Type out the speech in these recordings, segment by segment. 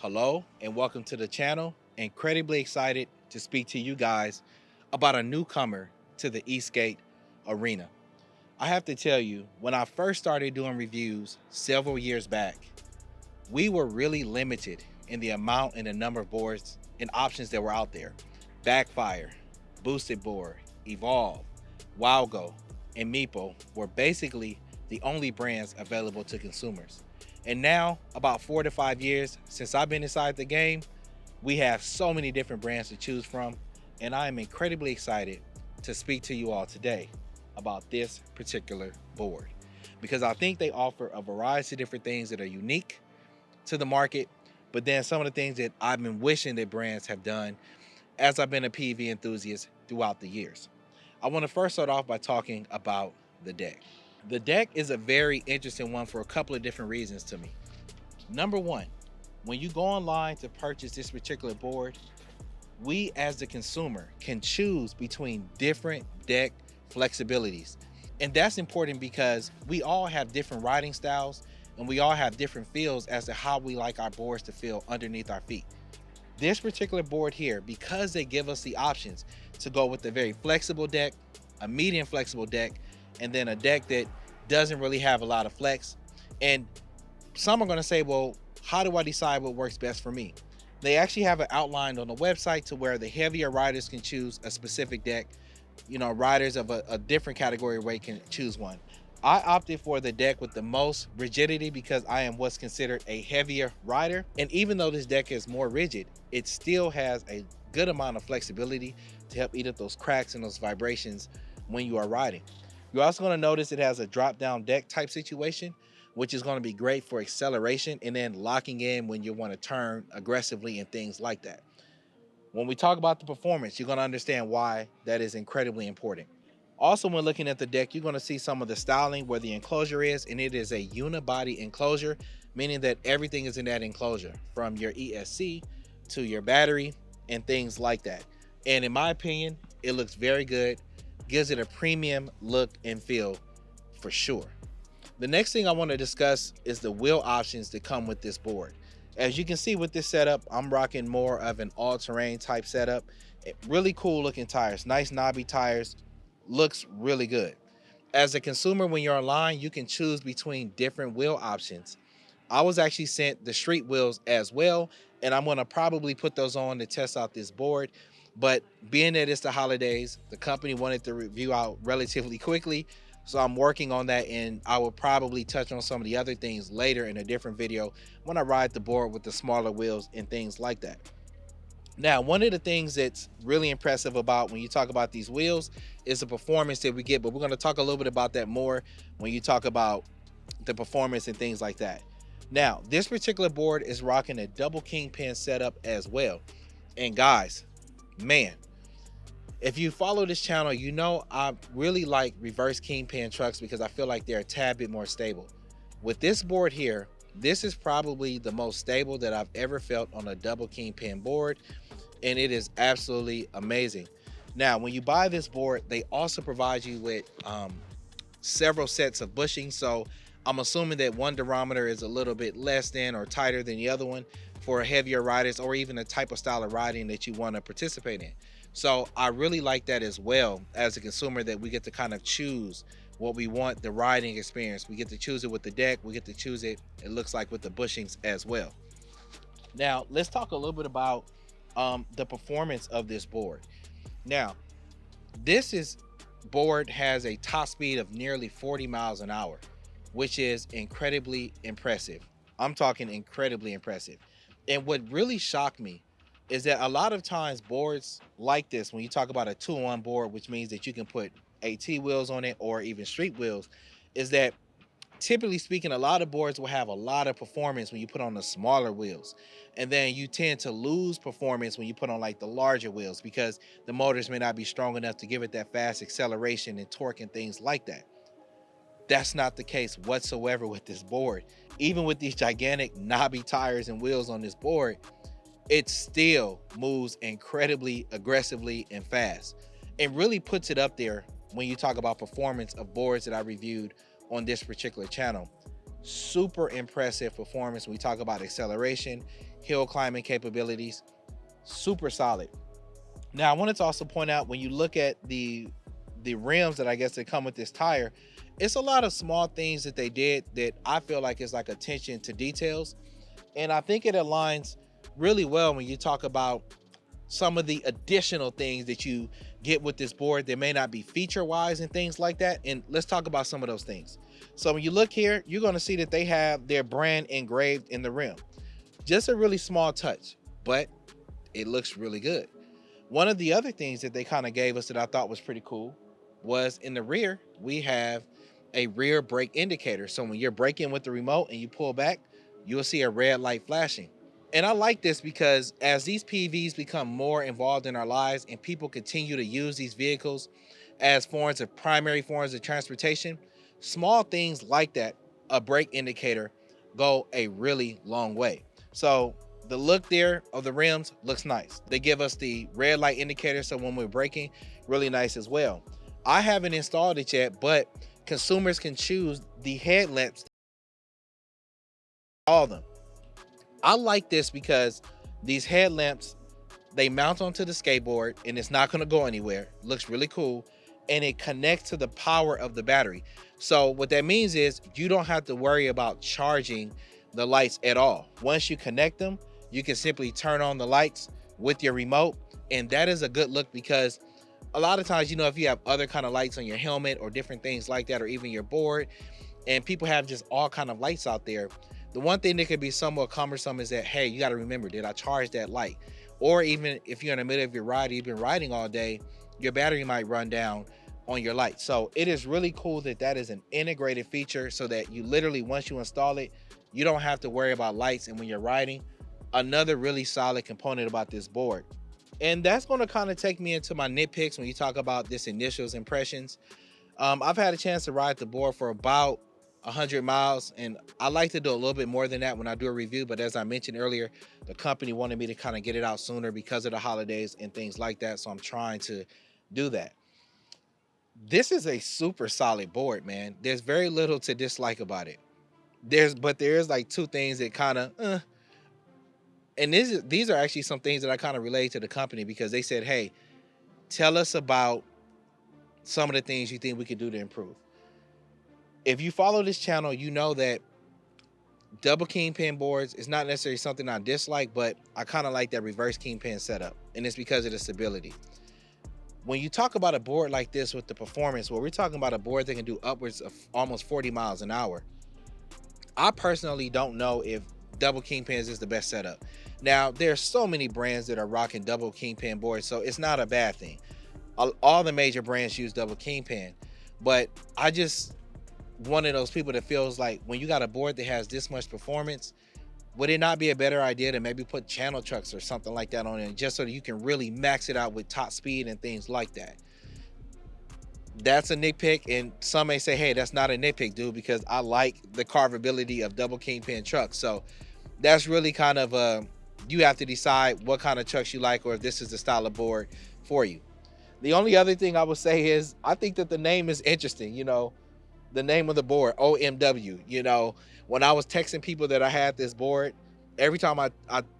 Hello and welcome to the channel. Incredibly excited to speak to you guys about a newcomer to the Eastgate arena. I have to tell you, when I first started doing reviews several years back, we were really limited in the amount and the number of boards and options that were out there. Backfire, Boosted Board, Evolve, Wildgo, and Meepo were basically the only brands available to consumers. And now, about 4 to 5 years since I've been inside the game, we have so many different brands to choose from, and I am incredibly excited to speak to you all today about this particular board because I think they offer a variety of different things that are unique to the market, but then some of the things that I've been wishing that brands have done as I've been a PV enthusiast throughout the years. I want to first start off by talking about the deck. The deck is a very interesting one for a couple of different reasons to me. Number one, when you go online to purchase this particular board, we as the consumer can choose between different deck flexibilities. And that's important because we all have different riding styles and we all have different feels as to how we like our boards to feel underneath our feet. This particular board here, because they give us the options to go with a very flexible deck, a medium flexible deck, and then a deck that doesn't really have a lot of flex. And some are going to say, well, how do I decide what works best for me? They actually have it outlined on the website to where the heavier riders can choose a specific deck. Riders of a different category weight can choose one. I opted for the deck with the most rigidity because I am what's considered a heavier rider. And even though this deck is more rigid, it still has a good amount of flexibility to help eat up those cracks and those vibrations when you are riding. You're also going to notice it has a drop down deck type situation, which is going to be great for acceleration and then locking in when you want to turn aggressively and things like that. When we talk about the performance, you're going to understand why that is incredibly important. Also, when looking at the deck, you're going to see some of the styling where the enclosure is, and it is a unibody enclosure, meaning that everything is in that enclosure, from your ESC to your battery and things like that. And in my opinion, it looks very good, gives it a premium look and feel for sure. The next thing I want to discuss is the wheel options that come with this board. As you can see with this setup, I'm rocking more of an all-terrain type setup. Really cool looking tires, nice knobby tires, looks really good. As a consumer, when you're online, you can choose between different wheel options. I was actually sent the street wheels as well, and I'm gonna probably put those on to test out this board. But being that it's the holidays, the company wanted the review out relatively quickly. So I'm working on that, and I will probably touch on some of the other things later in a different video when I ride the board with the smaller wheels and things like that. Now, one of the things that's really impressive about when you talk about these wheels is the performance that we get, but we're going to talk a little bit about that more when you talk about the performance and things like that. Now, this particular board is rocking a double kingpin setup as well. And guys, man, if you follow this channel, you know I really like reverse kingpin trucks because I feel like they're a tad bit more stable. With this board here, this is probably the most stable that I've ever felt on a double kingpin board, and it is absolutely amazing. Now, when you buy this board, they also provide you with several sets of bushings. So I'm assuming that one durometer is a little bit less than or tighter than the other one for heavier riders or even the type of style of riding that you want to participate in. So I really like that as well as a consumer, that we get to kind of choose what we want the riding experience. We get to choose it with the deck. We get to choose it looks like with the bushings as well. Now, let's talk a little bit about the performance of this board. Now, this board has a top speed of nearly 40 miles an hour, which is incredibly impressive. I'm talking incredibly impressive. And what really shocked me is that a lot of times boards like this, when you talk about a 2-in-1 board, which means that you can put AT wheels on it or even street wheels, is that typically speaking, a lot of boards will have a lot of performance when you put on the smaller wheels. And then you tend to lose performance when you put on like the larger wheels because the motors may not be strong enough to give it that fast acceleration and torque and things like that. That's not the case whatsoever with this board. Even with these gigantic knobby tires and wheels on this board, it still moves incredibly aggressively and fast. It really puts it up there when you talk about performance of boards that I reviewed on this particular channel. Super impressive performance when we talk about acceleration, hill climbing capabilities. Super solid. Now I wanted to also point out, when you look at the rims that I guess that come with this tire, it's a lot of small things that they did that I feel like is like attention to details. And I think it aligns really well when you talk about some of the additional things that you get with this board that may not be feature wise and things like that. And let's talk about some of those things. So when you look here, you're going to see that they have their brand engraved in the rim. Just a really small touch, but it looks really good. One of the other things that they kind of gave us that I thought was pretty cool was in the rear, we have a rear brake indicator. So when you're braking with the remote and you pull back, you'll see a red light flashing. And I like this because as these PVs become more involved in our lives and people continue to use these vehicles as primary forms of transportation, small things like that, a brake indicator, go a really long way. So the look there of the rims looks nice. They give us the red light indicator, so when we're braking, really nice as well. I haven't installed it yet, but consumers can choose the headlamps to install them. I like this because these headlamps, they mount onto the skateboard and it's not going to go anywhere. Looks really cool, and it connects to the power of the battery. So what that means is you don't have to worry about charging the lights at all. Once you connect them, you can simply turn on the lights with your remote, and that is a good look because a lot of times, if you have other kind of lights on your helmet or different things like that, or even your board, and people have just all kind of lights out there, the one thing that could be somewhat cumbersome is that, hey, you got to remember, did I charge that light? Or even if you're in the middle of your ride, you've been riding all day, your battery might run down on your light. So it is really cool that that is an integrated feature, so that you literally, once you install it, you don't have to worry about lights. And when you're riding, another really solid component about this board. And that's going to kind of take me into my nitpicks when you talk about this initial impressions. I've had a chance to ride the board for about 100 miles, and I like to do a little bit more than that when I do a review. But as I mentioned earlier, the company wanted me to kind of get it out sooner because of the holidays and things like that. So I'm trying to do that. This is a super solid board, man. There's very little to dislike about it. But there's like two things that kind of, and these are actually some things that I kind of relate to the company, because they said, hey, tell us about some of the things you think we could do to improve. If you follow this channel, you know that double kingpin boards is not necessarily something I dislike, but I kind of like that reverse kingpin setup, and it's because of the stability. When you talk about a board like this with the performance, well, we're talking about a board that can do upwards of almost 40 miles an hour. I personally don't know if double kingpins is the best setup. Now, there's so many brands that are rocking double kingpin boards, so it's not a bad thing. All the major brands use double kingpin, but I just one of those people that feels like when you got a board that has this much performance, would it not be a better idea to maybe put channel trucks or something like that on it, just so that you can really max it out with top speed and things like that? That's a nitpick, and some may say, hey, that's not a nitpick, dude, because I like the carvability of double kingpin trucks. So that's really kind of you have to decide what kind of trucks you like, or if this is the style of board for you. The only other thing I would say is I think that the name is interesting. The name of the board, OMW. When I was texting people that I had this board, every time I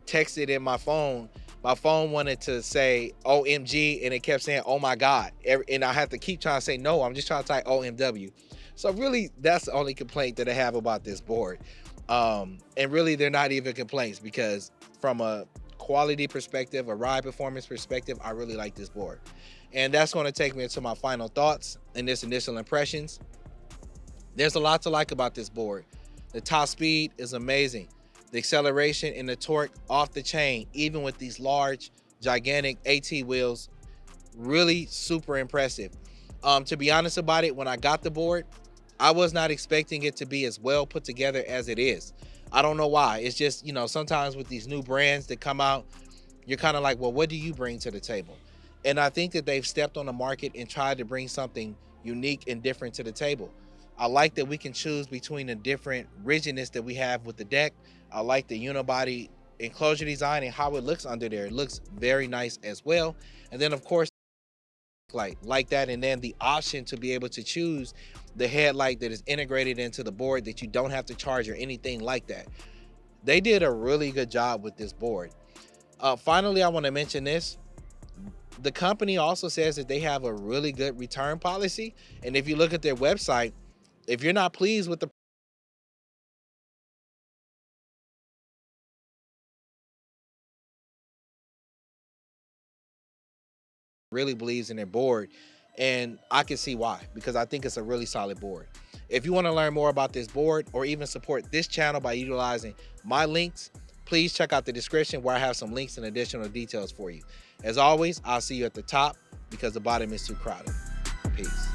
texted in my phone wanted to say OMG, and it kept saying, oh my God. And I had to keep trying to say, no, I'm just trying to type OMW. So really, that's the only complaint that I have about this board. And really, they're not even complaints, because from a quality perspective, a ride performance perspective, I really like this board. And that's going to take me into my final thoughts and this initial impressions. There's a lot to like about this board. The top speed is amazing. The acceleration and the torque off the chain, even with these large, gigantic AT wheels, really super impressive. To be honest about it, when I got the board, I was not expecting it to be as well put together as it is. I don't know why. It's just, sometimes with these new brands that come out, you're kind of like, well, what do you bring to the table? And I think that they've stepped on the market and tried to bring something unique and different to the table. I like that we can choose between the different rigidness that we have with the deck. I like the unibody enclosure design and how it looks under there. It looks very nice as well. And then, of course, like that, and then the option to be able to choose the headlight that is integrated into the board, that you don't have to charge or anything like that. They did a really good job with this board. Finally, I want to mention this. The company also says that they have a really good return policy. And if you look at their website, if you're not pleased with the really believes in their board, and I can see why, because I think it's a really solid board. If you want to learn more about this board or even support this channel by utilizing my links, please check out the description where I have some links and additional details for you. As always, I'll see you at the top because the bottom is too crowded. Peace.